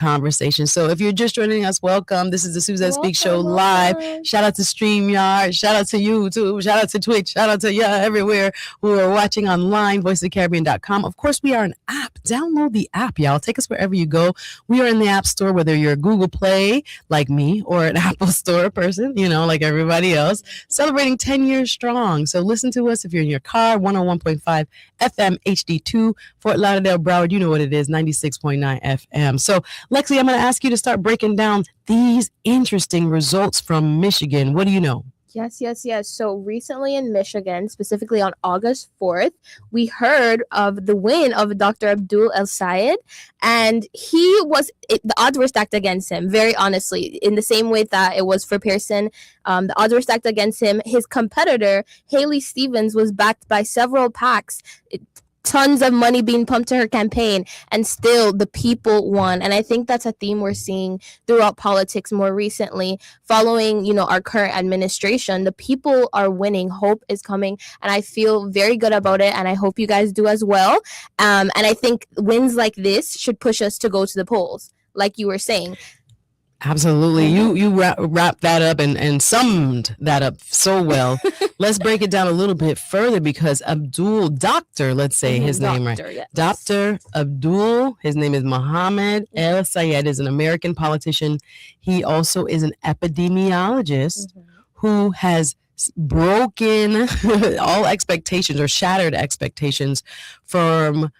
conversation. So if you're just joining us, welcome. This is the Suzette Speak Show Welcome, live. welcome. Shout out to StreamYard. Shout out to YouTube. Shout out to Twitch. Shout out to everywhere who are watching online, voiceofthecaribbean.com. Of course, we are an app. Download the app, y'all. Take us wherever you go. We are in the App Store, whether you're a Google Play like me or an Apple Store person, like everybody else, celebrating 10 years strong. So listen to us if you're in your car, 101.5 FM HD2, Fort Lauderdale, Broward. You know what it is, 96.9 FM. So Lexi, I'm going to ask you to start breaking down these interesting results from Michigan. What do you know? Yes. So recently in Michigan, specifically on August 4th, we heard of the win of Dr. Abdul El Sayed, and the odds were stacked against him, very honestly, in the same way that it was for Pearson. The odds were stacked against him. His competitor, Haley Stevens, was backed by several PACs. Tons of money being pumped to her campaign, and still the people won. And I think that's a theme we're seeing throughout politics more recently, following our current administration. The people are winning. Hope is coming, and I feel very good about it, and I hope you guys do as well. And I think wins like this should push us to go to the polls, like you were saying. Absolutely. You wrapped that up and summed that up so well. Let's break it down a little bit further, because let's say his name right. Yes. Dr. Abdul, his name is Mohammed El Sayed, is an American politician. He also is an epidemiologist who has broken all expectations or shattered expectations from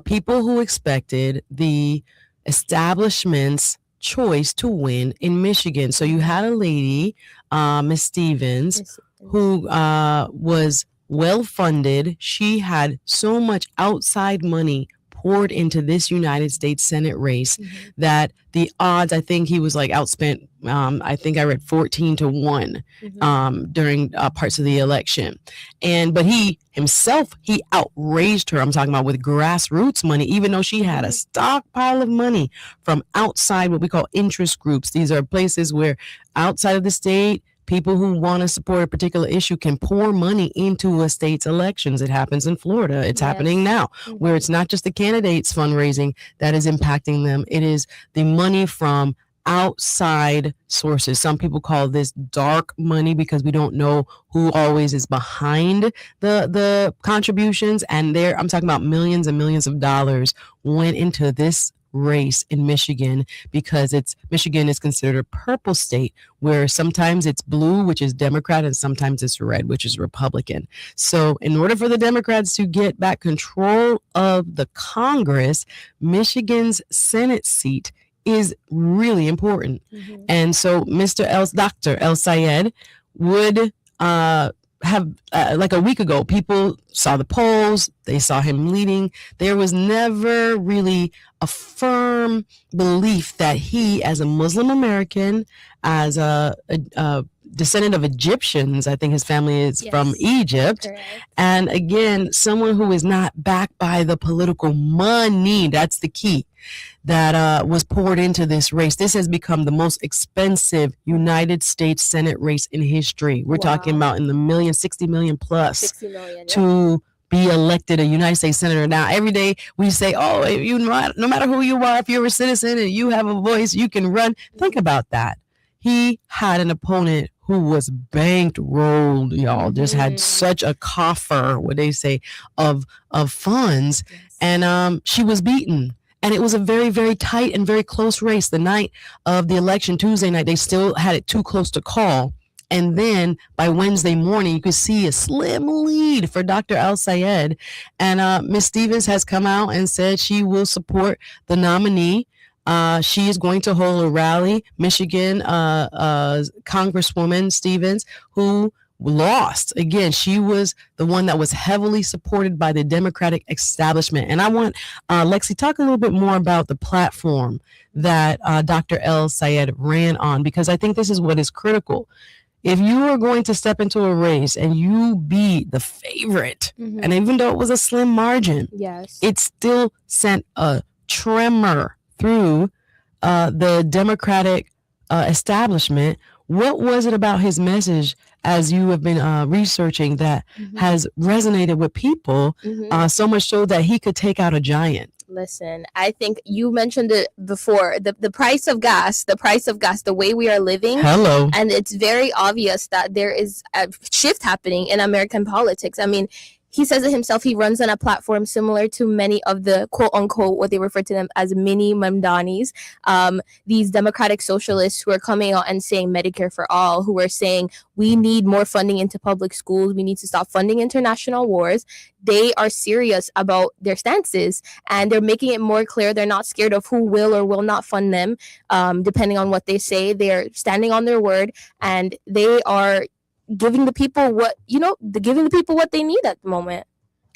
people who expected the establishment's choice to win in Michigan. So you had a lady, Miss Stevens, who was well funded. She had so much outside money poured into this United States Senate race that the odds, I think he was outspent. I think I read 14-1 during parts of the election. But he outraged her. I'm talking about with grassroots money, even though she had a stockpile of money from outside what we call interest groups. These are places where outside of the state, people who want to support a particular issue can pour money into a state's elections. It happens in Florida. It's happening now, where it's not just the candidates fundraising that is impacting them. It is the money from outside sources. Some people call this dark money because we don't know who always is behind the contributions. And I'm talking about millions and millions of dollars went into this race in Michigan, because Michigan is considered a purple state, where sometimes it's blue, which is Democrat, and sometimes it's red, which is Republican. So in order for the Democrats to get back control of the Congress, Michigan's Senate seat is really important. And so Dr. El Sayed would have like a week ago, people saw the polls, they saw him leading. There was never really a firm belief that he, as a Muslim American, as a descendant of Egyptians, I think his family is from Egypt. Correct. And again, someone who is not backed by the political money, that's the key, that was poured into this race. This has become the most expensive United States Senate race in history. We're talking about in the 60 million plus 60 million, to be elected a United States Senator. Now, every day we say, no matter who you are, if you're a citizen and you have a voice, you can run. Think about that. He had an opponent who was bankrolled, y'all, just had such a coffer, what they say, of funds. And she was beaten. And it was a very, very tight and very close race. The night of the election, Tuesday night, they still had it too close to call. And then by Wednesday morning, you could see a slim lead for Dr. El Sayed. And Ms. Stevens has come out and said she will support the nominee. She is going to hold a rally. Michigan Congresswoman Stevens, who lost. Again, she was the one that was heavily supported by the Democratic establishment. And I want Lexi talk a little bit more about the platform that Dr. El Sayed ran on, because I think this is what is critical. If you are going to step into a race and you beat the favorite, and even though it was a slim margin, it still sent a tremor through the Democratic establishment, What was it about his message, as you have been researching, that has resonated with people so much so that he could take out a giant? Listen, I think you mentioned it before. The price of gas, the way we are living. Hello. And it's very obvious that there is a shift happening in American politics. I mean, he says it himself. He runs on a platform similar to many of the quote unquote, what they refer to them as mini Mamdanis, these democratic socialists who are coming out and saying Medicare for all, who are saying we need more funding into public schools. We need to stop funding international wars. They are serious about their stances, and they're making it more clear they're not scared of who will or will not fund them, depending on what they say. They're standing on their word, and they are giving the people what they need at the moment.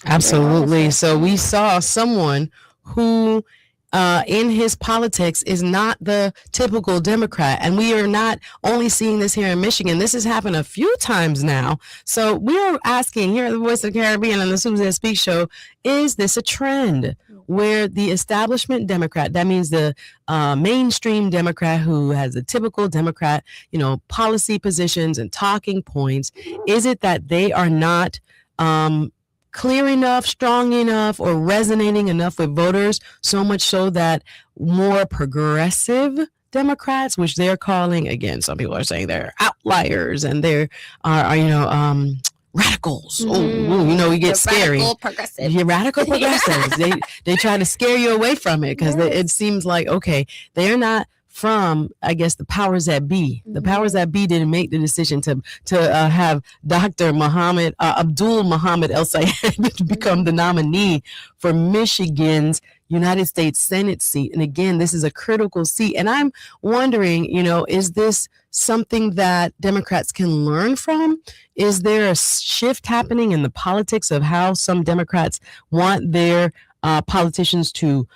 Absolutely. So we saw someone who in his politics is not the typical Democrat. And we are not only seeing this here in Michigan. This has happened a few times now. So we're asking here at the Voice of the Caribbean and the Suzette Speak Show, is this a trend where the establishment Democrat, that means the mainstream Democrat who has the typical Democrat, policy positions and talking points, is it that they are not clear enough, strong enough, or resonating enough with voters, so much so that more progressive Democrats, which they're calling, again, some people are saying they're outliers and they're radicals. We get scary. Radical progressive. Yeah, radical progressives. They try to scare you away from it because it seems like, okay, they're not from, I guess, the powers that be. The powers that be didn't make the decision to have Dr. Abdul Muhammad El Sayed become the nominee for Michigan's United States Senate seat. And again, this is a critical seat. And I'm wondering, is this something that Democrats can learn from? Is there a shift happening in the politics of how some Democrats want their politicians to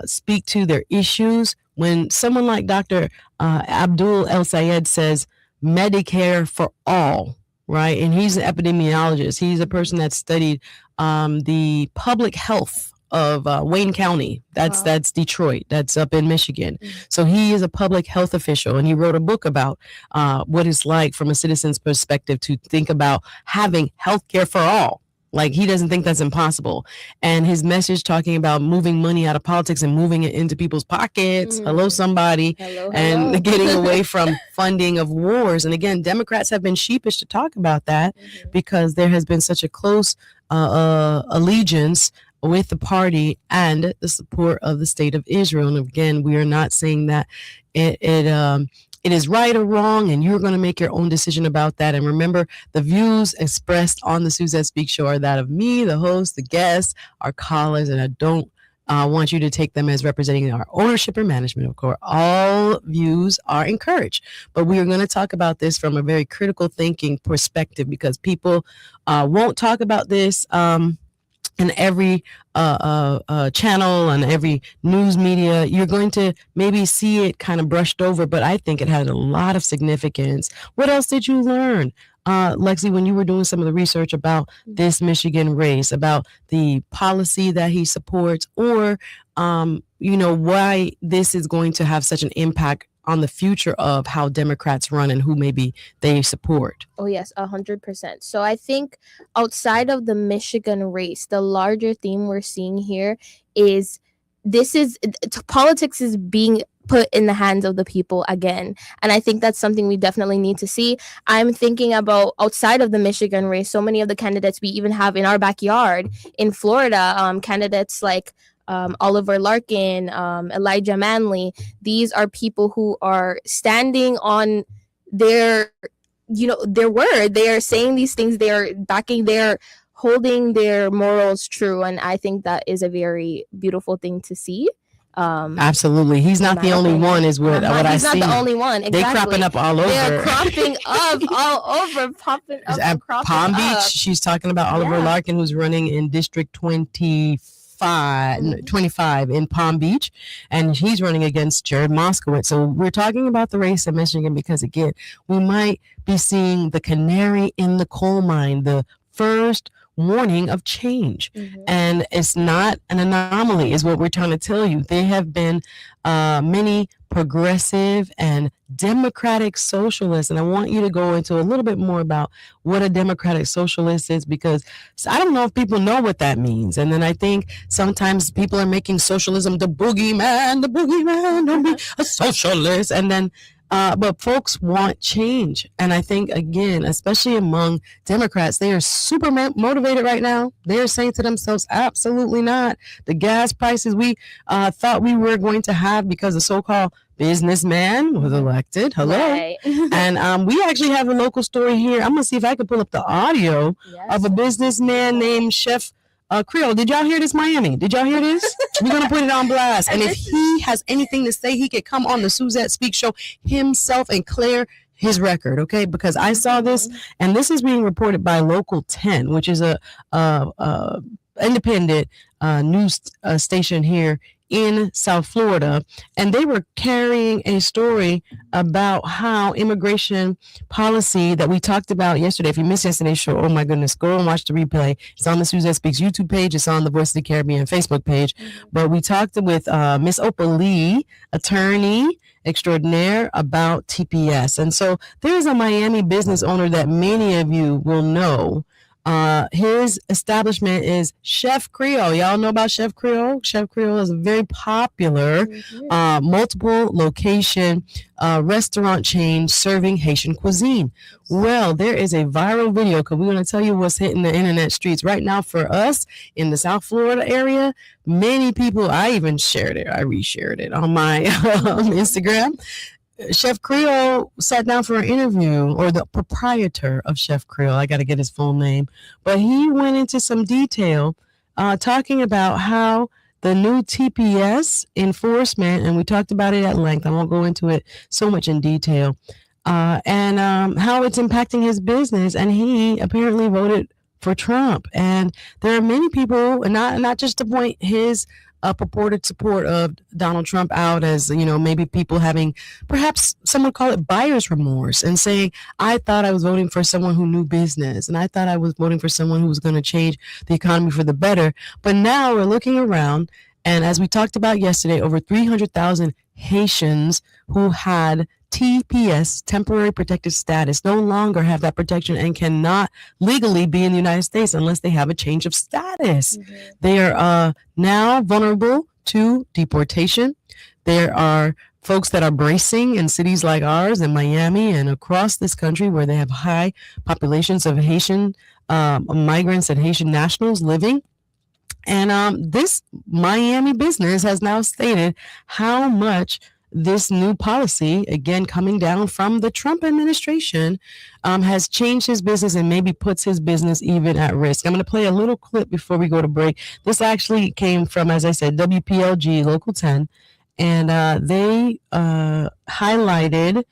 speak to their issues? When someone like Dr. Abdul El Sayed says Medicare for all, right? And he's an epidemiologist. He's a person that studied the public health of Wayne County. That's Detroit. That's up in Michigan. So he is a public health official, and he wrote a book about what it's like from a citizen's perspective to think about having healthcare for all. Like, he doesn't think that's impossible. And his message talking about moving money out of politics and moving it into people's pockets. Hello, somebody. Hello. And getting away from funding of wars. And again, Democrats have been sheepish to talk about that because there has been such a close allegiance with the party and the support of the state of Israel. And again, we are not saying that it is right or wrong, and you're going to make your own decision about that. And remember, the views expressed on the Suzette Speak Show are that of me, the host, the guests, our callers, and I don't want you to take them as representing our ownership or management. Of course, all views are encouraged, but we are going to talk about this from a very critical thinking perspective because people won't talk about this in every channel and every news media. You're going to maybe see it kind of brushed over, but I think it had a lot of significance. What else did you learn, Lexi, when you were doing some of the research about this Michigan race, about the policy that he supports, or why this is going to have such an impact on the future of how Democrats run and who maybe they support? Oh, yes, 100%. So I think outside of the Michigan race, the larger theme we're seeing here is politics is being put in the hands of the people again. And I think that's something we definitely need to see. I'm thinking about outside of the Michigan race, so many of the candidates we even have in our backyard in Florida, candidates like Oliver Larkin, Elijah Manley. These are people who are standing on their word. They are saying these things. They are backing. They're holding their morals true, and I think that is a very beautiful thing to see. Absolutely, he's not the only one. Is what I see. He's not the only one. Exactly. They're cropping up all over. They're cropping up all over, popping up. At Palm Beach, she's talking about Oliver Larkin, who's running in District 25 in Palm Beach, and he's running against Jared Moskowitz. So we're talking about the race in Michigan because, again, we might be seeing the canary in the coal mine, the first warning of change. Mhm. And it's not an anomaly, is what we're trying to tell you. There have been many progressive and democratic socialists. And I want you to go into a little bit more about what a democratic socialist is, because I don't know if people know what that means. And then I think sometimes people are making socialism the boogeyman, don't be a socialist. And then but folks want change. And I think, again, especially among Democrats, they are super motivated right now. They're saying to themselves, absolutely not. The gas prices we thought we were going to have because the so called businessman was elected. Hello. Right. And we actually have a local story here. I'm going to see if I can pull up the audio of a businessman named Chef Creole. Did y'all hear this, Miami? Did y'all hear this? We're going to put it on blast. And if he has anything to say, he could come on the Suzette Speak Show himself and clear his record, okay? Because I saw this, and this is being reported by Local 10, which is a independent news station here in South Florida, and they were carrying a story about how immigration policy that we talked about yesterday. If you missed yesterday's show, oh my goodness, go and watch the replay. It's on the Suzette Speaks YouTube page. It's on the Voice of the Caribbean Facebook page. But we talked with Miss Opal Lee, attorney extraordinaire, about TPS. And so there's a Miami business owner that many of you will know. His establishment is Chef Creole. Y'all know about Chef Creole? Chef Creole is a very popular, multiple location restaurant chain serving Haitian cuisine. Well, there is a viral video, because we're going to tell you what's hitting the internet streets right now for us in the South Florida area. Many people, I even shared it, I reshared it on my Instagram. Chef Creole sat down for an interview, or the proprietor of Chef Creole, I got to get his full name, but he went into some detail talking about how the new TPS enforcement, and we talked about it at length, I won't go into it so much in detail, and how it's impacting his business. And he apparently voted for Trump. And there are many people, and not just to point his purported support of Donald Trump out as, maybe people having, perhaps some would call it buyer's remorse, and saying, I thought I was voting for someone who knew business, and I thought I was voting for someone who was going to change the economy for the better. But now we're looking around, and as we talked about yesterday, over 300,000 Haitians who had TPS, temporary protected status, no longer have that protection and cannot legally be in the United States unless they have a change of status. They are now vulnerable to deportation. There are folks that are bracing in cities like ours, in Miami and across this country, where they have high populations of Haitian migrants and Haitian nationals living. And this Miami business has now stated how much this new policy, again coming down from the Trump administration, has changed his business and maybe puts his business even at risk. I'm going to play a little clip before we go to break. This actually came from, as I said, WPLG Local 10, and they highlighted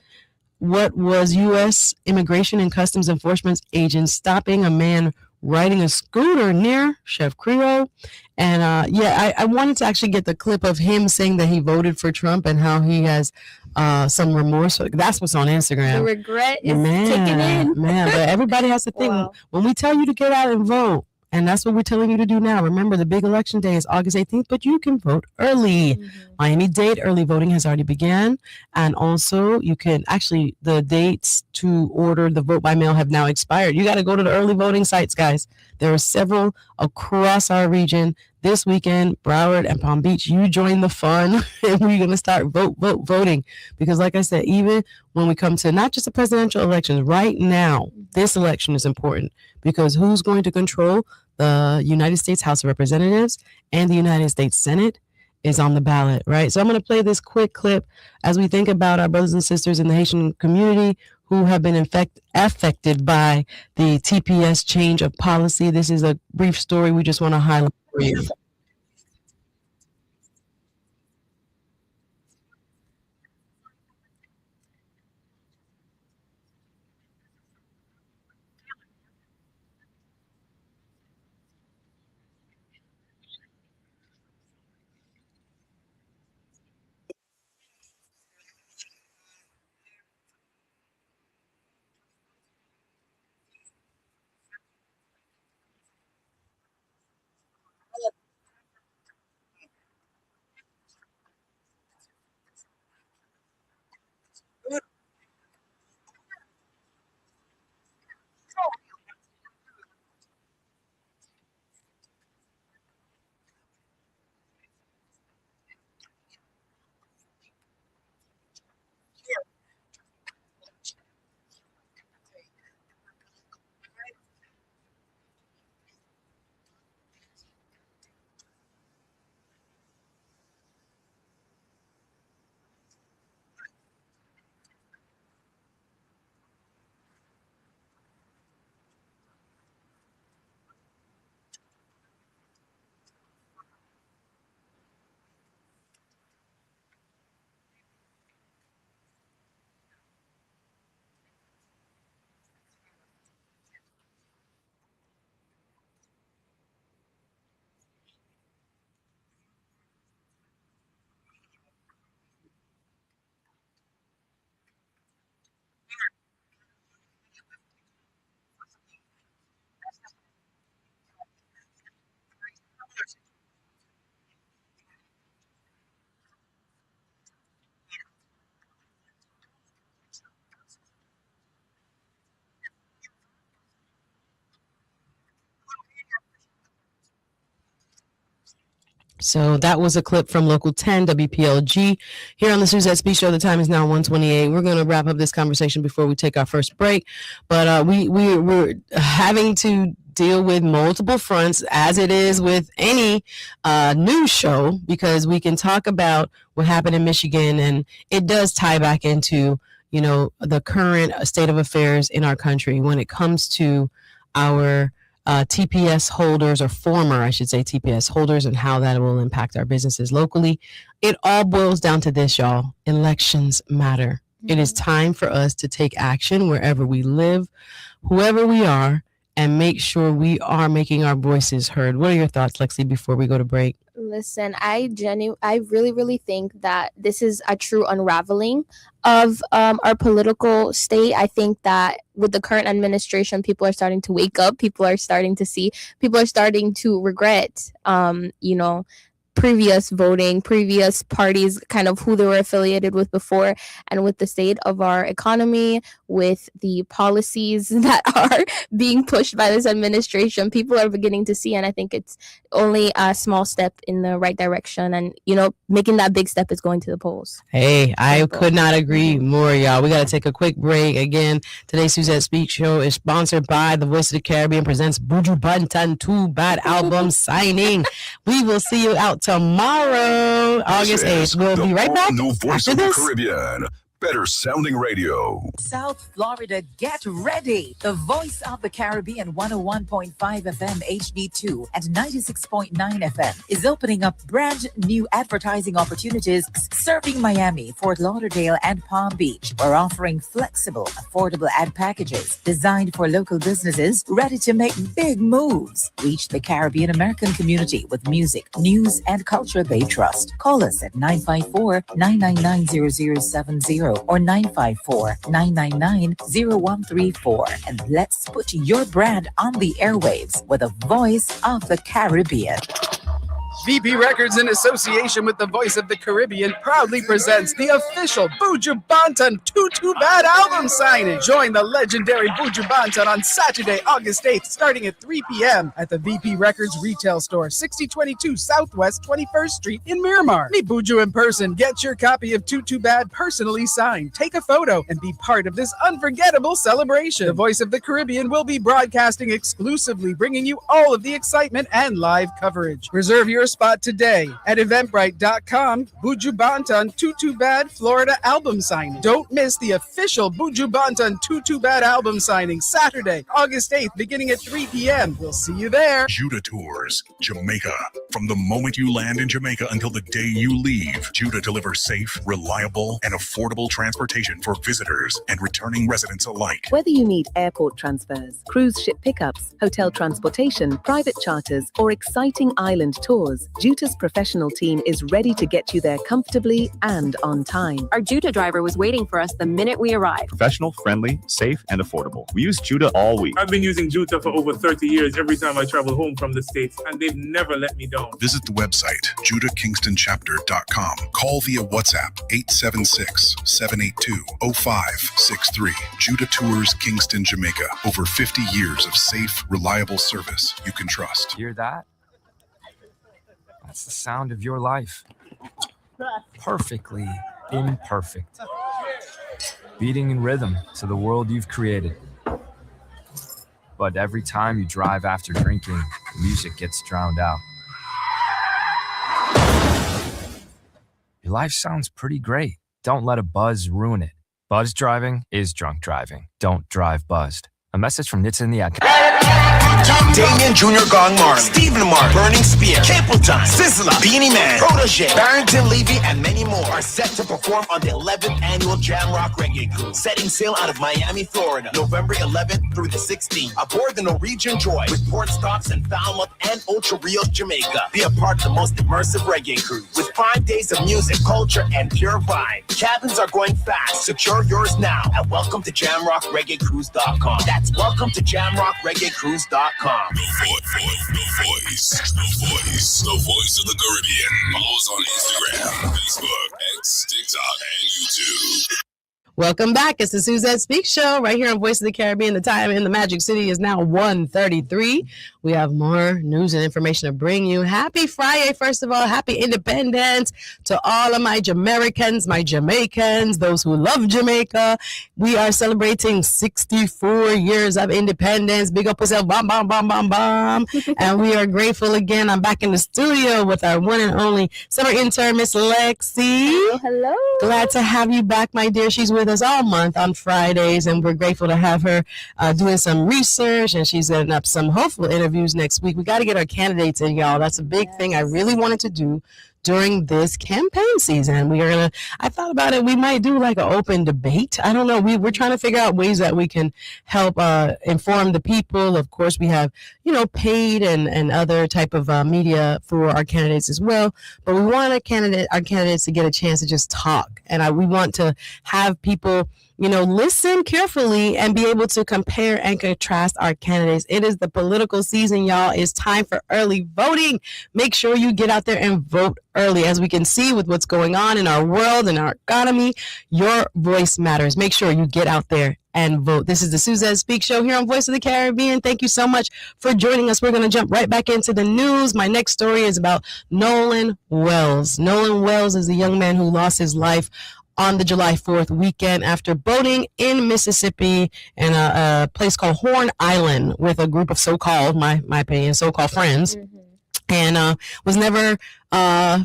what was U.S. Immigration and Customs Enforcement agents stopping a man riding a scooter near Chef Creole. And I wanted to actually get the clip of him saying that he voted for Trump and how he has some remorse. That's what's on Instagram. The regret is kicking in. Man, but everybody has to think, when we tell you to get out and vote, and that's what we're telling you to do now. Remember, the big election day is August 18th, but you can vote early. Miami-Dade early voting has already begun. And also, you can actually, the dates to order the vote by mail have now expired. You got to go to the early voting sites, guys. There are several across our region. This weekend, Broward and Palm Beach, you join the fun, and we're going to start voting. Because like I said, even when we come to not just the presidential elections, right now, this election is important, because who's going to control the United States House of Representatives and the United States Senate is on the ballot, right? So I'm going to play this quick clip as we think about our brothers and sisters in the Haitian community who have been affected by the TPS change of policy. This is a brief story we just want to highlight for you. So that was a clip from Local 10 WPLG here on the Suzette Speech Show. The time is now 1:28. We're going to wrap up this conversation before we take our first break. But we're having to deal with multiple fronts, as it is with any news show, because we can talk about what happened in Michigan, and it does tie back into, you know, the current state of affairs in our country when it comes to our TPS holders, or former, I should say, TPS holders, and how that will impact our businesses locally. It all boils down to this, y'all. Elections matter. Mm-hmm. It is time for us to take action wherever we live, whoever we are, and make sure we are making our voices heard. What are your thoughts, Lexi, before we go to break? Listen, I really, really think that this is a true unraveling of our political state. I think that with the current administration, people are starting to wake up. People are starting to see. People are starting to regret, previous voting, previous parties, kind of who they were affiliated with before, and with the state of our economy, with the policies that are being pushed by this administration, people are beginning to see, and I think it's only a small step in the right direction, and, making that big step is going to the polls. Hey, I could not agree more, y'all. We got to take a quick break. Again, today's Suzette Speak Show is sponsored by the Voice of the Caribbean presents Buju Banton 2 Bad album signing. We will see you out tomorrow, August 8th. We'll be right back New Voice after of the this. Caribbean. Better sounding radio. South Florida, get ready. The Voice of the Caribbean 101.5 FM HD2 and 96.9 FM is opening up brand new advertising opportunities serving Miami, Fort Lauderdale, and Palm Beach. We're offering flexible, affordable ad packages designed for local businesses ready to make big moves. Reach the Caribbean American community with music, news, and culture they trust. Call us at 954-999-0070 or 954-999-0134, and let's put your brand on the airwaves with the Voice of the Caribbean. VP Records, in association with the Voice of the Caribbean, proudly presents the official Buju Banton Tutu Bad album signing. Join the legendary Buju Banton on Saturday, August 8th, starting at 3 p.m. at the VP Records retail store, 6022 Southwest 21st Street in Miramar. Meet Buju in person. Get your copy of Tutu Bad personally signed. Take a photo and be part of this unforgettable celebration. The Voice of the Caribbean will be broadcasting exclusively, bringing you all of the excitement and live coverage. Reserve your spot today at eventbrite.com. Buju Banton Tutu Bad Florida album signing. Don't miss the official Buju Banton Tutu Bad album signing, Saturday, August 8th, beginning at 3 p.m. We'll see you there. Judah Tours, Jamaica. From the moment you land in Jamaica until the day you leave, Judah delivers safe, reliable, and affordable transportation for visitors and returning residents alike. Whether you need airport transfers, cruise ship pickups, hotel transportation, private charters, or exciting island tours, Juta's professional team is ready to get you there comfortably and on time. Our Juta driver was waiting for us the minute we arrived. Professional, friendly, safe, and affordable. We use Juta all week. I've been using Juta for over 30 years every time I travel home from the States, and they've never let me down. Visit the website, judahkingstonchapter.com. Call via WhatsApp, 876-782-0563. Judah Tours, Kingston, Jamaica. Over 50 years of safe, reliable service you can trust. Hear that? That's the sound of your life. Perfectly imperfect. Beating in rhythm to the world you've created. But every time you drive after drinking, the music gets drowned out. Your life sounds pretty great. Don't let a buzz ruin it. Buzz driving is drunk driving. Don't drive buzzed. A message from Nitsa in the ad. Damien Jr. Gong Marley, Stephen Martin, Burning Spear, Capleton, Sizzla, Beanie Man, Protege, Barrington Levy, and many more are set to perform on the 11th annual Jam Rock Reggae Cruise, setting sail out of Miami, Florida, November 11th through the 16th, aboard the Norwegian Joy with port stops in Falmouth and Ocho Rios, Jamaica. Be a part of the most immersive reggae cruise with 5 days of music, culture, and pure vibe. Cabins are going fast. Secure yours now at welcome-to-jamrockreggaecruise.com. That's welcome-to-jamrockreggaecruise.com. The voice of the Caribbean. Follow us on Instagram, Facebook, X, TikTok, and YouTube. Welcome back. It's the Suzette Speak Show right here on Voice of the Caribbean. The time in the Magic City is now 1:33. We have more news and information to bring you. Happy Friday, first of all. Happy Independence to all of my Jamaicans, my Jamaicans, those who love Jamaica. We are celebrating 64 years of independence. Big up yourself, bam, bam, bam, bam, bam. And we are grateful again. I'm back in the studio with our one and only summer intern, Miss Lexi. Hello. Glad to have you back, my dear. She's with us all month on Fridays, and we're grateful to have her doing some research, and she's setting up some hopeful interviews next week. We got to get our candidates in, y'all. That's a big thing I really wanted to do during this campaign season. I thought about it. We might do like an open debate. I don't know. We're trying to figure out ways that we can help inform the people. Of course, we have, paid and other type of media for our candidates as well. But we want our candidates to get a chance to just talk. And we want to have people listen carefully and be able to compare and contrast our candidates. It is the political season, y'all. It's time for early voting. Make sure you get out there and vote early. As we can see with what's going on in our world and our economy, your voice matters. Make sure you get out there and vote. This is the Suzette Speak Show here on Voice of the Caribbean. Thank you so much for joining us. We're going to jump right back into the news. My next story is about Nolan Wells. Nolan Wells is a young man who lost his life on the July 4th weekend after boating in Mississippi in a place called Horn Island with a group of so-called, my opinion, so-called friends. Mm-hmm. And was never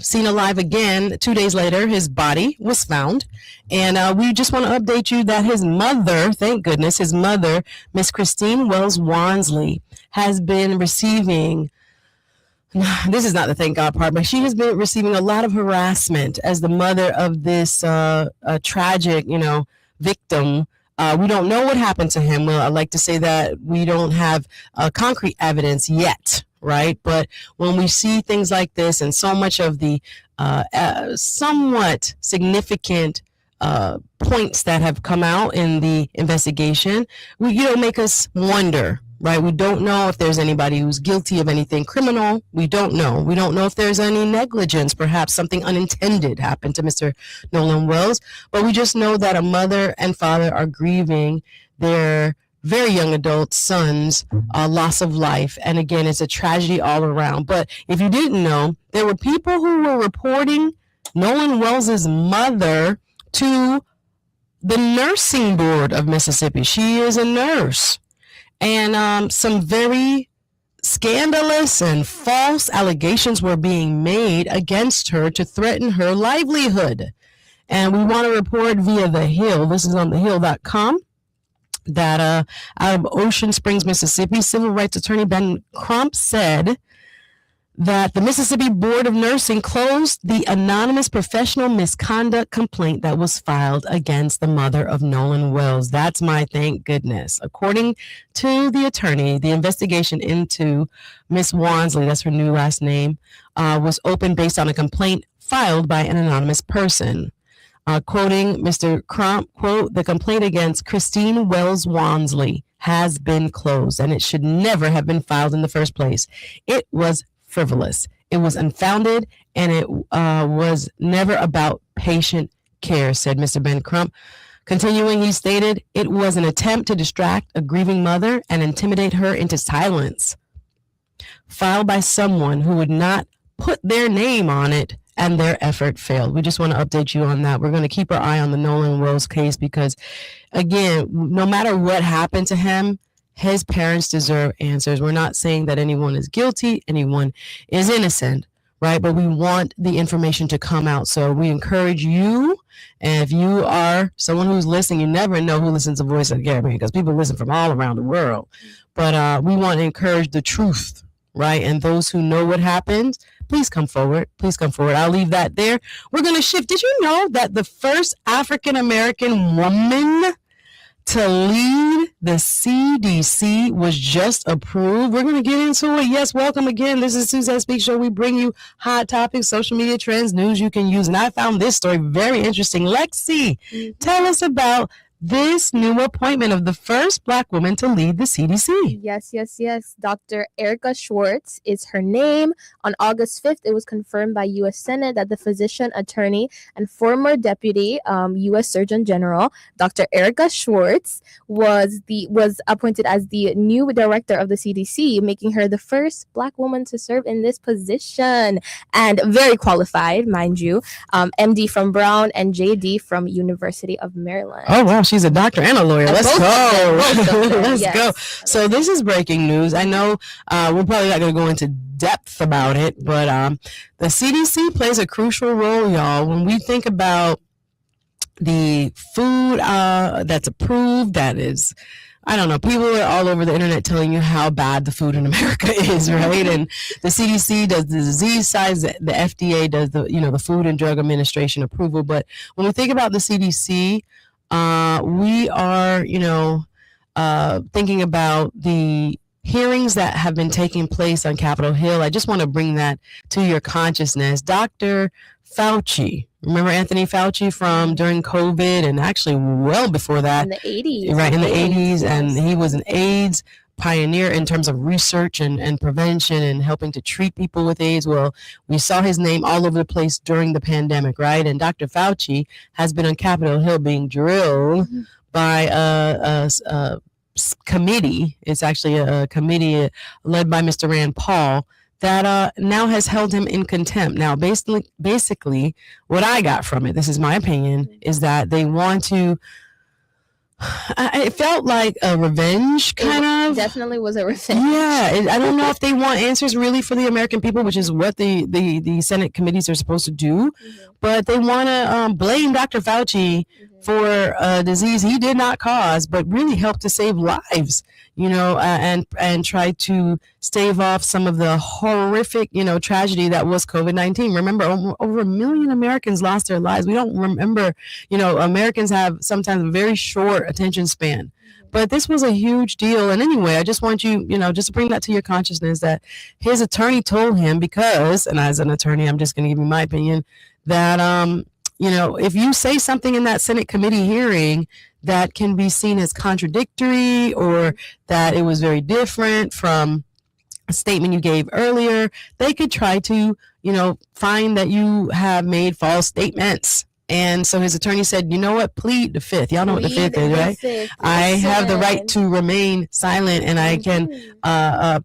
seen alive again. 2 days later, his body was found. And we just want to update you that his mother, thank goodness, his mother, Miss Christine Wells Wansley, has been receiving, this is not the thank God part, but she has been receiving a lot of harassment as the mother of this tragic, victim. We don't know what happened to him. Well, I'd like to say that we don't have concrete evidence yet, right? But when we see things like this and so much of the somewhat significant points that have come out in the investigation, make us wonder. Right. We don't know if there's anybody who's guilty of anything criminal. We don't know. We don't know if there's any negligence. Perhaps something unintended happened to Mr. Nolan Wells. But we just know that a mother and father are grieving their very young adult son's loss of life. And again, it's a tragedy all around. But if you didn't know, there were people who were reporting Nolan Wells's mother to the nursing board of Mississippi. She is a nurse. And some very scandalous and false allegations were being made against her to threaten her livelihood. And we want to report via The Hill, this is on thehill.com, that out of Ocean Springs, Mississippi, civil rights attorney Ben Crump said that the Mississippi Board of Nursing closed the anonymous professional misconduct complaint that was filed against the mother of Nolan Wells. That's my thank goodness. According to the attorney, the investigation into Miss Wansley, that's her new last name, was opened based on a complaint filed by an anonymous person. Quoting Mr. Crump, quote, "The complaint against Christine Wells Wansley has been closed and it should never have been filed in the first place. It was frivolous. It was unfounded, and it was never about patient care," said Mr. Ben Crump. Continuing, he stated, "It was an attempt to distract a grieving mother and intimidate her into silence, filed by someone who would not put their name on it, and their effort failed." We just want to update you on that. We're going to keep our eye on the Nolan Wells case because, again, no matter what happened to him, his parents deserve answers. We're not saying that anyone is guilty, anyone is innocent, right? But we want the information to come out. So we encourage you, and if you are someone who's listening, you never know who listens to Voice of the Caribbean because people listen from all around the world. But we want to encourage the truth, right? And those who know what happened, please come forward. Please come forward. I'll leave that there. We're going to shift. Did you know that the first African-American woman to lead the CDC was just approved? We're going to get into it. Yes, welcome again. This is Suzette Speak Show. We bring you hot topics, social media trends, news you can use. And I found this story very interesting. Lexi, tell us about this new appointment of the first Black woman to lead the CDC. Yes. Dr. Erica Schwartz is her name. On August 5th, it was confirmed by U.S. Senate that the physician, attorney, and former deputy U.S. Surgeon General, Dr. Erica Schwartz, was appointed as the new director of the CDC, making her the first Black woman to serve in this position. And very qualified, mind you. MD from Brown and JD from University of Maryland. Oh, wow. She's a doctor and a lawyer. Let's go. Let's Yes. go. So this is breaking news. I know we're probably not going to go into depth about it, but the CDC plays a crucial role, y'all, when we think about the food that's approved, that is, I don't know, people are all over the internet telling you how bad the food in America is, right? And the CDC does the disease size, the FDA does the Food and Drug Administration approval. But when we think about the CDC, we are, thinking about the hearings that have been taking place on Capitol Hill. I just want to bring that to your consciousness. Dr. Fauci, remember Anthony Fauci from during COVID and actually well before that? In the 80s. Right, in the 80s. Yes. And he was an AIDS pioneer in terms of research and prevention and helping to treat people with AIDS. Well, we saw his name all over the place during the pandemic, right? And Dr. Fauci has been on Capitol Hill being drilled by a committee. It's actually a committee led by Mr. Rand Paul that now has held him in contempt. Now, basically, what I got from it, this is my opinion, is that they want to, it felt like a revenge kind of. Definitely was a revenge. Yeah, I don't know if they want answers really for the American people, which is what the Senate committees are supposed to do, but they want to blame Dr. Fauci for a disease he did not cause, but really helped to save lives, and try to stave off some of the horrific, tragedy that was COVID-19. Remember, over 1 million Americans lost their lives. We don't remember, Americans have sometimes a very short attention span. But this was a huge deal. And anyway, I just want you, just to bring that to your consciousness that his attorney told him because, and as an attorney, I'm just going to give you my opinion, that, if you say something in that Senate committee hearing that can be seen as contradictory or that it was very different from a statement you gave earlier, they could try to, find that you have made false statements. And so his attorney said, you know what, plead the fifth. Y'all know what the fifth is, right? I have the right to remain silent and I can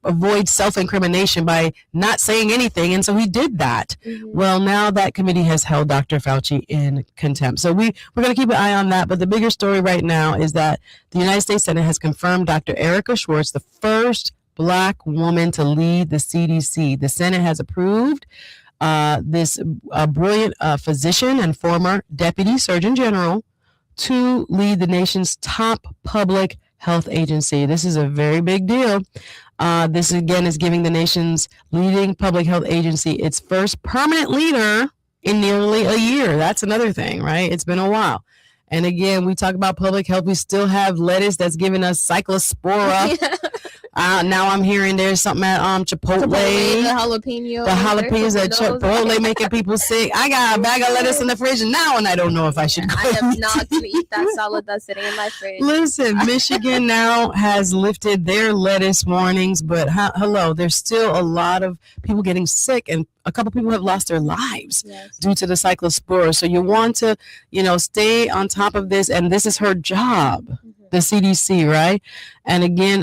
avoid self-incrimination by not saying anything. And so he did that. Well, now that committee has held Dr. Fauci in contempt. So we're going to keep an eye on that. But the bigger story right now is that the United States Senate has confirmed Dr. Erica Schwartz, the first Black woman to lead the CDC. The Senate has approved this brilliant physician and former deputy surgeon general to lead the nation's top public health agency. This is a very big deal. This again is giving the nation's leading public health agency its first permanent leader in nearly a year. That's another thing, right? It's been a while. And again, we talk about public health. We still have lettuce that's giving us cyclospora. Now I'm hearing there's something at Chipotle. The jalapenos at Chipotle making people sick. I got a bag of lettuce in the fridge now, and I don't know if I should go. I am not going to eat that salad that's sitting in my fridge. Listen, Michigan now has lifted their lettuce warnings, but hello, there's still a lot of people getting sick, and a couple people have lost their lives due to the cyclospora. So you want to, stay on top of this, and this is her job. The CDC, right? And again,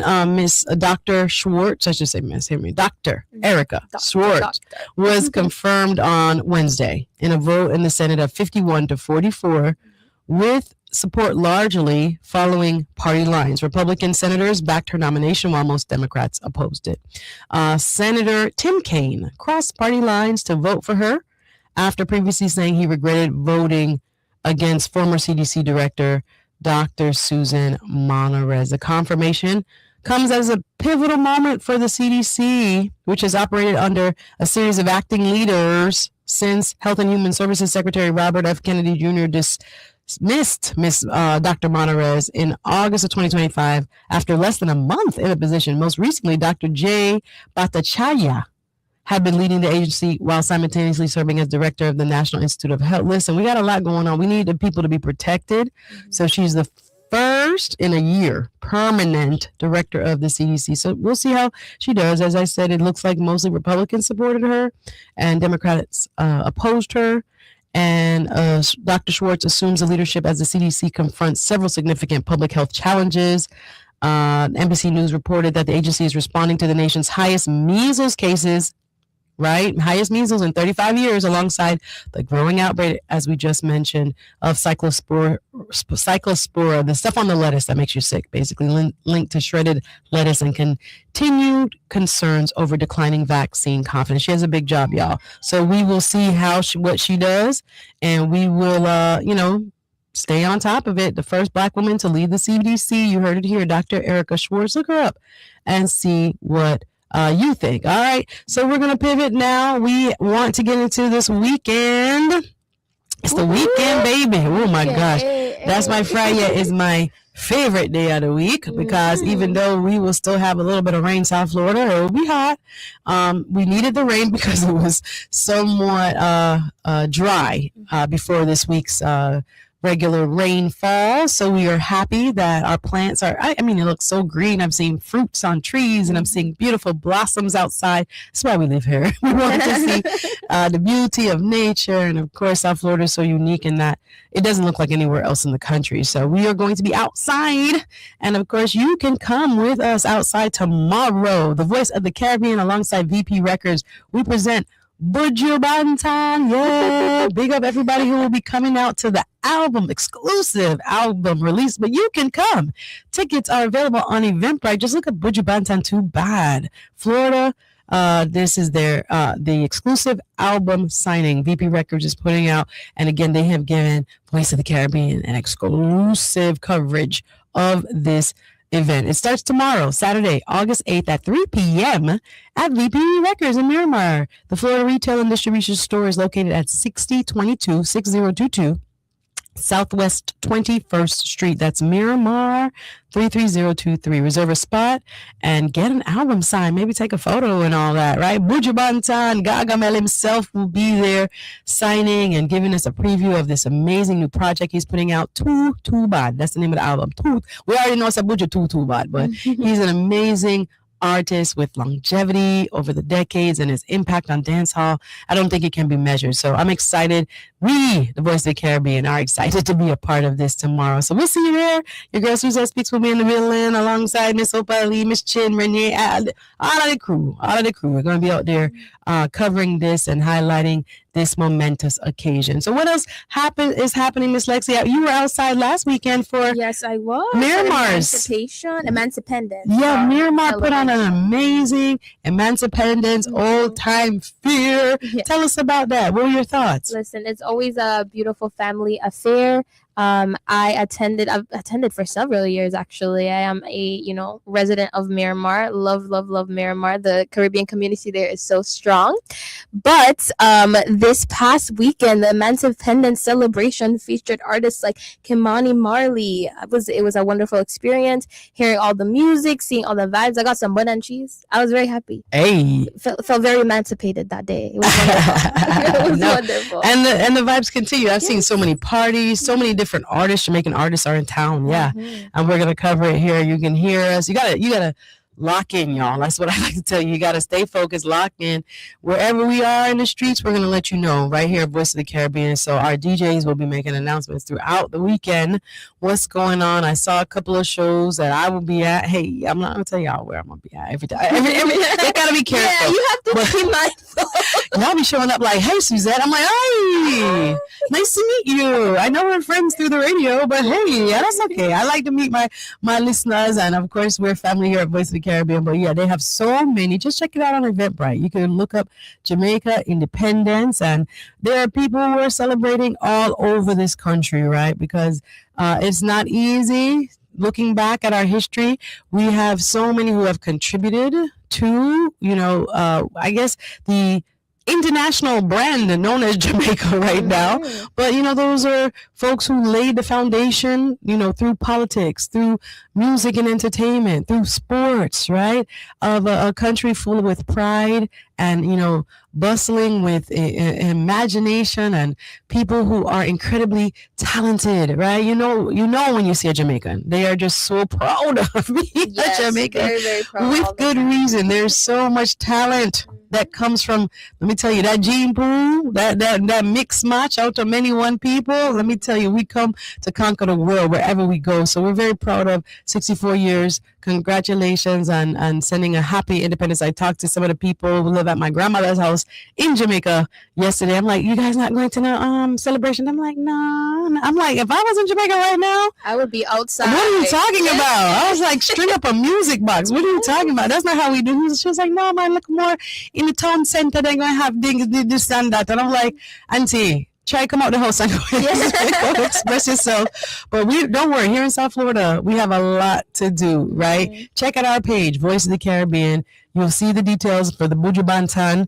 Dr. Schwartz, I should say Miss Henry, Dr. Erica Schwartz was confirmed on Wednesday in a vote in the Senate of 51-44 with support largely following party lines. Republican senators backed her nomination while most Democrats opposed it. Senator Tim Kaine crossed party lines to vote for her after previously saying he regretted voting against former CDC director Dr. Susan Monterez. The confirmation comes as a pivotal moment for the CDC, which has operated under a series of acting leaders since Health and Human Services Secretary Robert F. Kennedy Jr. dismissed Dr. Monterez in August of 2025 after less than a month in a position. Most recently, Dr. Jay Bhattacharya had been leading the agency while simultaneously serving as director of the National Institute of Health. Listen, we got a lot going on. We need the people to be protected. So she's the first in a year permanent director of the CDC. So we'll see how she does. As I said, it looks like mostly Republicans supported her and Democrats opposed her. And Dr. Schwartz assumes the leadership as the CDC confronts several significant public health challenges. NBC News reported that the agency is responding to the nation's highest measles cases, right? Highest measles in 35 years, alongside the growing outbreak, as we just mentioned, of cyclospora, the stuff on the lettuce that makes you sick, basically linked to shredded lettuce, and continued concerns over declining vaccine confidence. She has a big job, y'all. So we will see what she does, and we will, stay on top of it. The first Black woman to lead the CDC, you heard it here, Dr. Erica Schwartz. Look her up and see what you think. All right, so we're gonna pivot now. We want to get into this weekend. It's the weekend, baby. Oh my gosh, that's my Friday. Is my favorite day of the week, because even though we will still have a little bit of rain, South Florida, it will be hot. We needed the rain because it was somewhat dry before this week's regular rainfall. So we are happy that our plants are, I mean, it looks so green. I'm seeing fruits on trees and I'm seeing beautiful blossoms outside. That's why we live here. We want to see the beauty of nature. And of course, South Florida is so unique in that it doesn't look like anywhere else in the country. So we are going to be outside. And of course, you can come with us outside tomorrow. The Voice of the Caribbean alongside VP Records. We present Buju Banton. Yeah, big up everybody who will be coming out to the exclusive album release, but you can come. Tickets are available on Eventbrite. Just look at Buju Banton Too Bad, Florida. This is their the exclusive album signing VP Records is putting out, and again, they have given Voice of the Caribbean an exclusive coverage of this event. It starts tomorrow, Saturday, August 8th at 3 p.m. at VP Records in Miramar. The Florida Retail and Distribution Store is located at 6022 Southwest 21st Street. That's Miramar 33023. Reserve a spot and get an album signed. Maybe take a photo and all that, right? Buju Banton, Gargamel himself will be there signing and giving us a preview of this amazing new project he's putting out. Too Bad. That's the name of the album. We already know it's a Buju Too Bad, but he's an amazing artist with longevity over the decades, and his impact on dancehall, I don't think it can be measured. So I'm excited. We, the Voice of the Caribbean, are excited to be a part of this tomorrow. So we'll see you there. Your girl Suzette Speaks will be in the building alongside Miss Opal Lee, Miss Chin, Renee, all of the crew. We're going to be out there covering this and highlighting this momentous occasion. So what else is happening, Miss Lexi? You were outside last weekend for Yes, I was. Miramar's Emancipendence. Yeah, Miramar put on an amazing Emancipendence old time fair. Yeah. Tell us about that. What were your thoughts? Listen, it's always a beautiful family affair. I've attended for several years, actually. I am a resident of Miramar. Love Miramar. The Caribbean community there is so strong. But this past weekend, the Emancipendence celebration featured artists like Kimani Marley. It was a wonderful experience, hearing all the music, seeing all the vibes. I got some bun and cheese. I was very happy. Hey, felt very emancipated that day. It was wonderful. It was wonderful. And the vibes continue. I've seen so many parties, so many different artists, Jamaican artists are in town. Yeah. And we're gonna cover it here. You can hear us. You gotta lock in, y'all. That's what I like to tell you. You gotta stay focused, lock in. Wherever we are in the streets, we're gonna let you know right here at Voice of the Caribbean. So our DJs will be making announcements throughout the weekend. What's going on? I saw a couple of shows that I will be at. Hey, I'm not gonna tell y'all where I'm gonna be at every time. They gotta be careful. Yeah, you have to be mindful. Y'all be showing up like, hey, Suzette. I'm like, hey, nice to meet you. I know we're friends through the radio, but hey, yeah, that's okay. I like to meet my listeners, and of course, we're family here at Voice of the Caribbean. But yeah, they have so many. Just check it out on Eventbrite. You can look up Jamaica Independence, and there are people who are celebrating all over this country, right? Because it's not easy. Looking back at our history, we have so many who have contributed to, I guess, the international brand known as Jamaica right now. But those are folks who laid the foundation, through politics, through music and entertainment, through sports, right, of a country full with pride and bustling with imagination and people who are incredibly talented, right? When you see a Jamaican, they are just so proud of being Yes, a Jamaican, very, very proud all with the good time. reason. There's so much talent that comes from, let me tell you, that gene pool, that mix match out of many one people. Let me tell you, we come to conquer the world wherever we go. So we're very proud of 64 years. Congratulations on sending a happy independence. I talked to some of the people who live at my grandmother's house in Jamaica yesterday. I'm like, you guys not going to the celebration? I'm like, no. I'm like, if I was in Jamaica right now, I would be outside. what are you talking about? I was like, string up a music box. What are you talking about? That's not how we do. She was like, no, man, look more in the town center. They're going to have things, this and that. And I'm like, Auntie, try come out the house and go express yourself. But don't worry, here in South Florida, we have a lot to do, right? Mm-hmm. Check out our page, Voice of the Caribbean. You'll see the details for the Buju Banton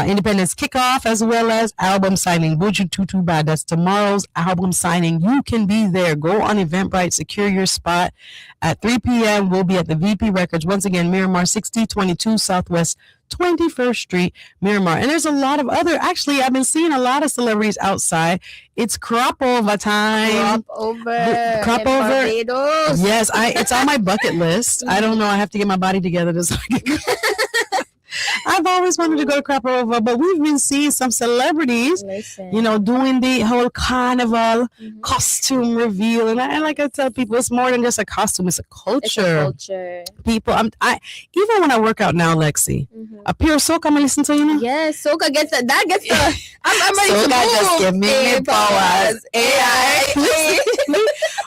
Independence kickoff, as well as album signing. Buju Tutu Bad. That's tomorrow's album signing. You can be there. Go on Eventbrite, secure your spot. At 3 p.m., we'll be at the VP Records. Once again, Miramar 6022 Southwest 21st Street, Miramar. And there's a lot of actually, I've been seeing a lot of celebrities outside. It's crop over time. Crop over. Barbados. Yes, it's on my bucket list. I don't know. I have to get my body together to I've always wanted to go to crop over, but we've been seeing some celebrities, doing the whole carnival costume reveal. And like I tell people, it's more than just a costume; it's a culture. People, even when I work out now, Lexi, a pure soca I listen to, Yes, soca gets the. I'm ready soca to move. Just give me powers.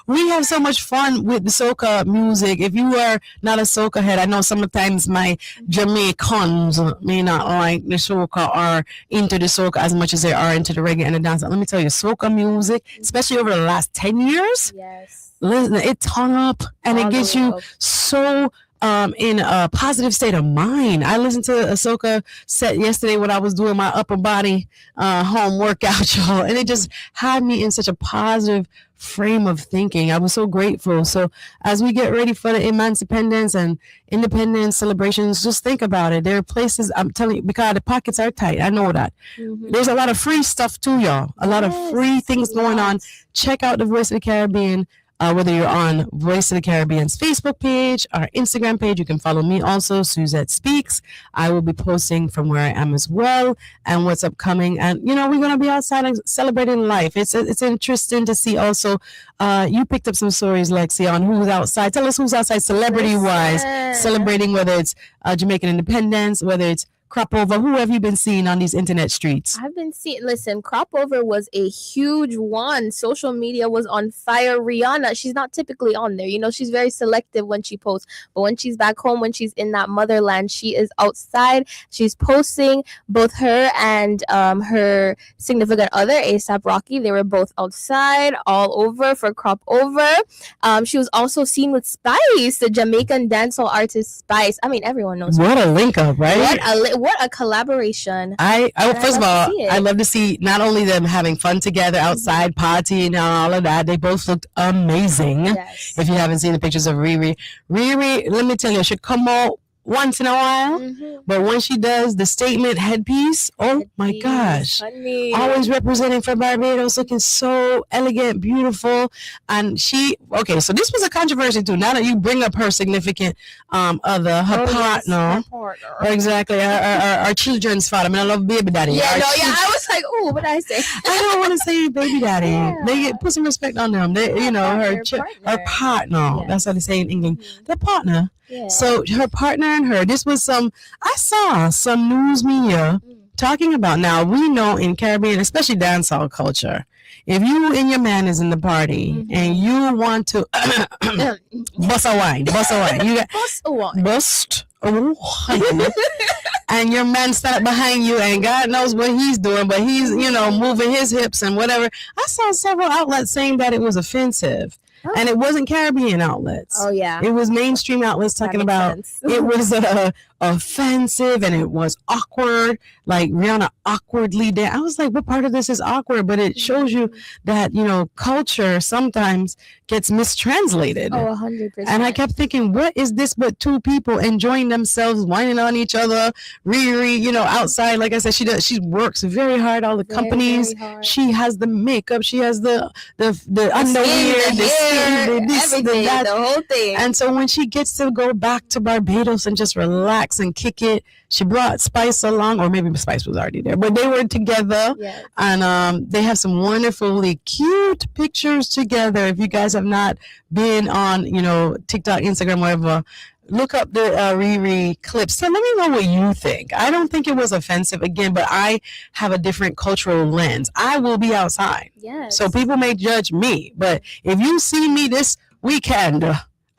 We have so much fun with the soca music. If you are not a soca head, I know sometimes my Jamaicans may not like the soca or into the soca as much as they are into the reggae and the dance. Let me tell you, soca music, especially over the last 10 years, listen, it turn up and it gets you so in a positive state of mind. I listened to a soca set yesterday when I was doing my upper body home workout, y'all, and it just had me in such a positive frame of thinking. I was so grateful. So as we get ready for the Emancipendence and Independence celebrations, just think about it. There are places, I'm telling you, because the pockets are tight. I know that. There's a lot of free stuff too, y'all. A lot of free things going on. Check out the Voice of the Caribbean. Whether you're on Voice of the Caribbean's Facebook page or Instagram page, you can follow me also, Suzette Speaks. I will be posting from where I am as well and what's upcoming. And, we're going to be outside and celebrating life. It's interesting to see also. You picked up some stories, Lexi, on who's outside. Tell us who's outside celebrity-wise, celebrating whether it's Jamaican independence, whether it's crop over. Who have you been seeing on these internet streets? I've been seeing, listen, crop over was a huge one. Social media was on fire. Rihanna, she's not typically on there. She's very selective when she posts. But when she's back home, when she's in that motherland, she is outside. She's posting. Both her and her significant other, A$AP Rocky, they were both outside all over for crop over. She was also seen with Spice, the Jamaican dancehall artist Spice. I mean, everyone knows. What a link up, right? What a collaboration. First of all, I love to see not only them having fun together outside, partying and all of that. They both looked amazing. Yes. If you haven't seen the pictures of Riri, let me tell you, she come out once in a while, but when she does the statement headpiece, my gosh, honey. Always representing for Barbados, looking so elegant, beautiful. And so this was a controversy too. Now that you bring up her significant other, her partner. Exactly, our children's father. I mean, I love baby daddy. I was like, oh, what did I say? I don't want to say baby daddy. They put some respect on them. Her partner. That's how they say in England. The partner. Yeah. So her partner and her, this was I saw some news media talking about, now we know in Caribbean, especially dancehall culture, if you and your man is in the party and you want to bust a wine, and your man stand up behind you and God knows what he's doing, but he's, moving his hips and whatever. I saw several outlets saying that it was offensive. And it wasn't Caribbean outlets. Oh, yeah. It was mainstream outlets talking about it was offensive and it was awkward. Like Rihanna awkwardly danced. I was like, what part of this is awkward? But it shows you that, culture sometimes gets mistranslated. Oh, 100%. And I kept thinking, what is this but two people enjoying themselves, whining on each other, Riri, outside. Like I said, she works very hard, all the companies. Very hard. She has the makeup, she has the underwear, the hair, everything, that. the whole thing. And so when she gets to go back to Barbados and just relax and kick it, she brought Spice along, or maybe Spice was already there, but they were together. Yes. And they have some wonderfully cute pictures together. If you guys have not been on, TikTok, Instagram, whatever, look up the Riri clips. So let me know what you think. I don't think it was offensive again, but I have a different cultural lens. I will be outside. Yes. So people may judge me, but if you see me this weekend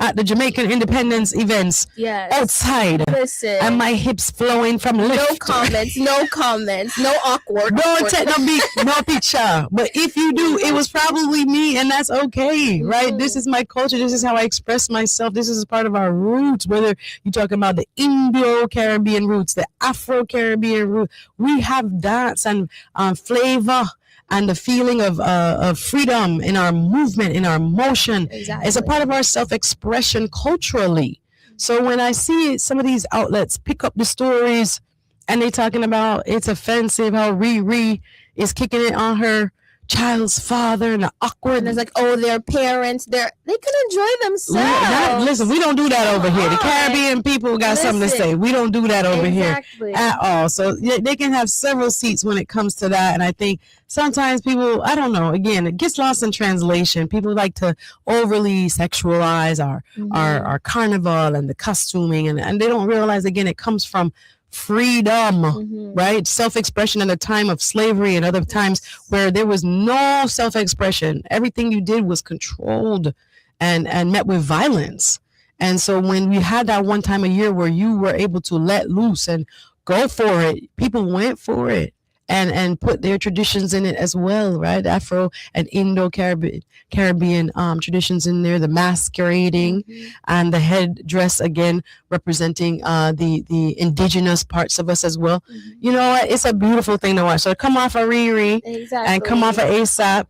at the Jamaican Independence events outside, listen, and my hips flowing from lift. No comments, no awkward. Don't take no picture. But if you do, it was probably me, and that's okay, right? This is my culture. This is how I express myself. This is part of our roots. Whether you're talking about the Indo-Caribbean roots, the Afro-Caribbean root, we have dance and flavor and the feeling of freedom in our movement, in our motion. Exactly. It's a part of our self-expression culturally. So when I see some of these outlets pick up the stories and they're talking about it's offensive how Riri is kicking it on her child's father and the awkward. And it's like, their parents, they can enjoy themselves. Listen, we don't do that over here. The Caribbean people got something to say. We don't do that over here at all. So they can have several seats when it comes to that. And I think sometimes people, I don't know, again, it gets lost in translation. People like to overly sexualize our carnival and the costuming, and they don't realize, again, it comes from freedom, right? Self-expression in a time of slavery and other times where there was no self-expression. Everything you did was controlled and met with violence. And so when we had that one time a year where you were able to let loose and go for it, people went for it and put their traditions in it as well, right? Afro and Indo-Caribbean traditions in there, the masquerading and the headdress, again, representing the indigenous parts of us as well. You know what? It's a beautiful thing to watch. So come off of Riri and come off of ASAP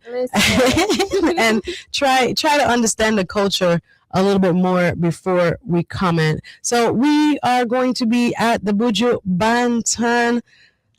and try to understand the culture a little bit more before we comment. So we are going to be at the Buju Banton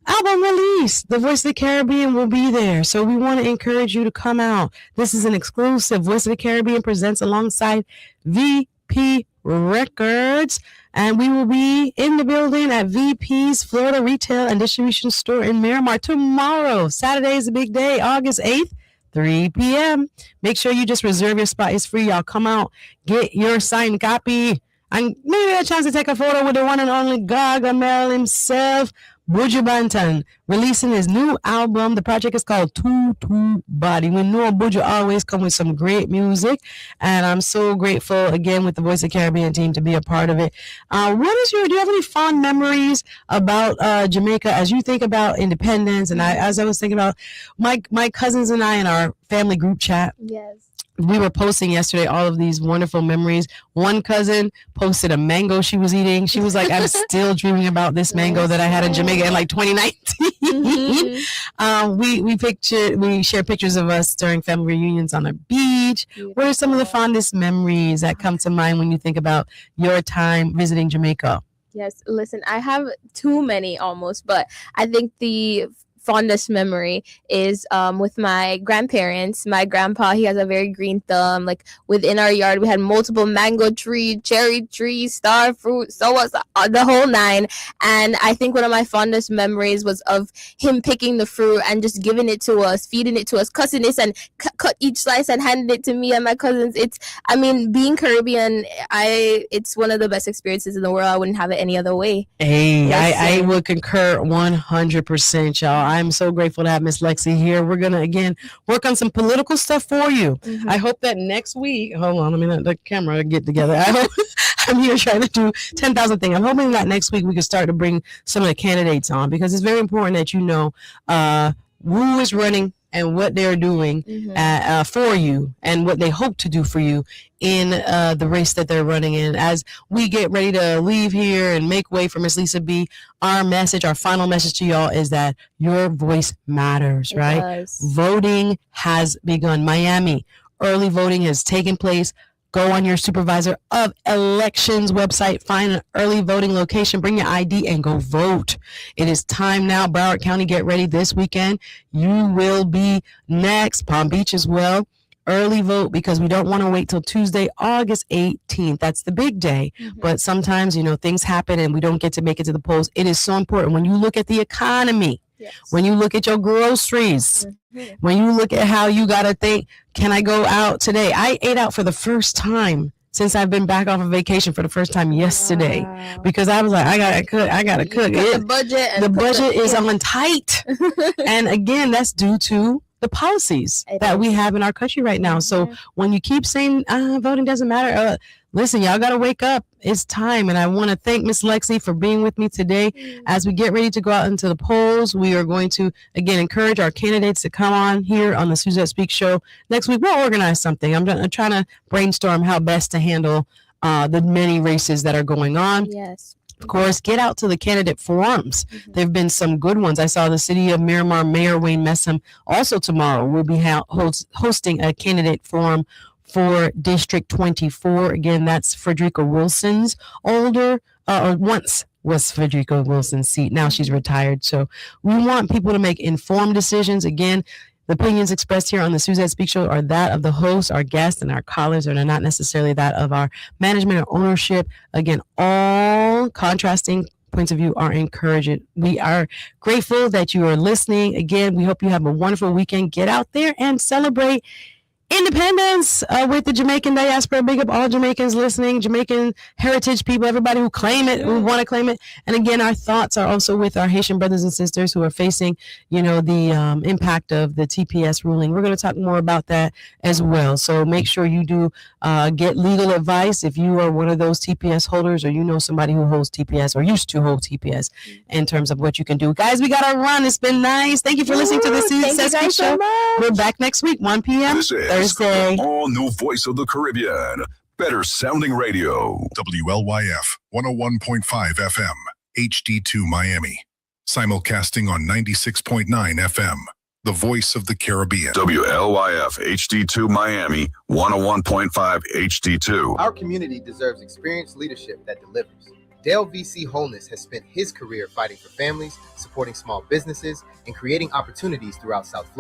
album release. The Voice of the Caribbean will be there. So we want to encourage you to come out. This is an exclusive. Voice of the Caribbean presents alongside VP Records. And we will be in the building at VP's Florida Retail and Distribution Store in Miramar tomorrow. Saturday is a big day, August 8th. 3 p.m. Make sure you just reserve your spot. It's free, y'all. Come out, get your signed copy, and maybe a chance to take a photo with the one and only Gargamel himself. Buju Banton releasing his new album. The project is called Tutu Body. We know Buju always come with some great music, and I'm so grateful again with the Voice of Caribbean team to be a part of it. Do you have any fond memories about Jamaica as you think about independence? And as I was thinking about my cousins and I in our family group chat. Yes. We were posting yesterday all of these wonderful memories. One cousin posted a mango she was eating. She was like, I'm still dreaming about this mango that I had in Jamaica in like 2019. We share pictures of us during family reunions on the beach. What are some of the fondest memories that come to mind when you think about your time visiting Jamaica? Yes, listen, I have too many almost, but I think the fondest memory is with my grandparents. My grandpa, he has a very green thumb. Like within our yard, we had multiple mango trees, cherry trees, star fruit, so was the whole nine. And I think one of my fondest memories was of him picking the fruit and just giving it to us, feeding it to us, cutting this and cut each slice and handing it to me and my cousins. Being Caribbean, it's one of the best experiences in the world. I wouldn't have it any other way. Hey, I would concur 100%, y'all. I'm so grateful to have Miss Lexi here. We're going to, again, work on some political stuff for you. I hope that next week, hold on, let me let the camera get together. I'm here trying to do 10,000 things. I'm hoping that next week we can start to bring some of the candidates on, because it's very important that you know who is running and what they're doing for you and what they hope to do for you in the race that they're running in. As we get ready to leave here and make way for Miss Lisa B, our final message to y'all is that your voice matters, right? Does. Voting has begun. Miami, Early voting has taken place. Go on your supervisor of elections website, find an early voting location, bring your ID, and go vote. It is time now. Broward County, get ready this weekend. You will be next. Palm Beach as well. Early vote, because we don't want to wait till Tuesday, August 18th. That's the big day. But sometimes, things happen and we don't get to make it to the polls. It is so important. When you look at the economy, when you look at your groceries, when you look at how you got to think, can I go out today? I ate out for the first time since I've been back off of vacation for the first time yesterday, because I was like, I gotta cook. The budget is on tight. And again, that's due to the policies that we have in our country right now. So when you keep saying voting doesn't matter, listen, y'all got to wake up. It's time. And I want to thank Miss Lexi for being with me today. As we get ready to go out into the polls, we are going to, again, encourage our candidates to come on here on the Suzette Speak Show. Next week, we'll organize something. I'm trying to brainstorm how best to handle the many races that are going on. Yes. Of course, get out to the candidate forums. There have been some good ones. I saw the city of Miramar Mayor Wayne Messam also tomorrow will be hosting a candidate forum for District 24. Again, that's Frederica Wilson's or once was Frederica Wilson's seat. Now she's retired. So we want people to make informed decisions. Again, the opinions expressed here on the Suzette Speak Show are that of the host, our guests, and our callers, and are not necessarily that of our management or ownership. Again, all contrasting points of view are encouraged. We are grateful that you are listening. Again, we hope you have a wonderful weekend. Get out there and celebrate independence with the Jamaican diaspora. Big up all Jamaicans listening, Jamaican heritage people, everybody who claim it, who want to claim it. And again, our thoughts are also with our Haitian brothers and sisters who are facing, the impact of the TPS ruling. We're going to talk more about that as well. So make sure you do get legal advice if you are one of those TPS holders, or you know somebody who holds TPS or used to hold TPS, in terms of what you can do. Guys, we got to run. It's been nice. Thank you for listening to the Suzette Speak Show. We're back next week, 1 p.m. This is Thursday. the all-new voice of the Caribbean. Better sounding radio. WLYF 101.5 FM, HD2 Miami. Simulcasting on 96.9 FM. The voice of the Caribbean. WLYF HD2 Miami, 101.5 HD2. Our community deserves experienced leadership that delivers. Dale VC Wholeness has spent his career fighting for families, supporting small businesses, and creating opportunities throughout South Florida.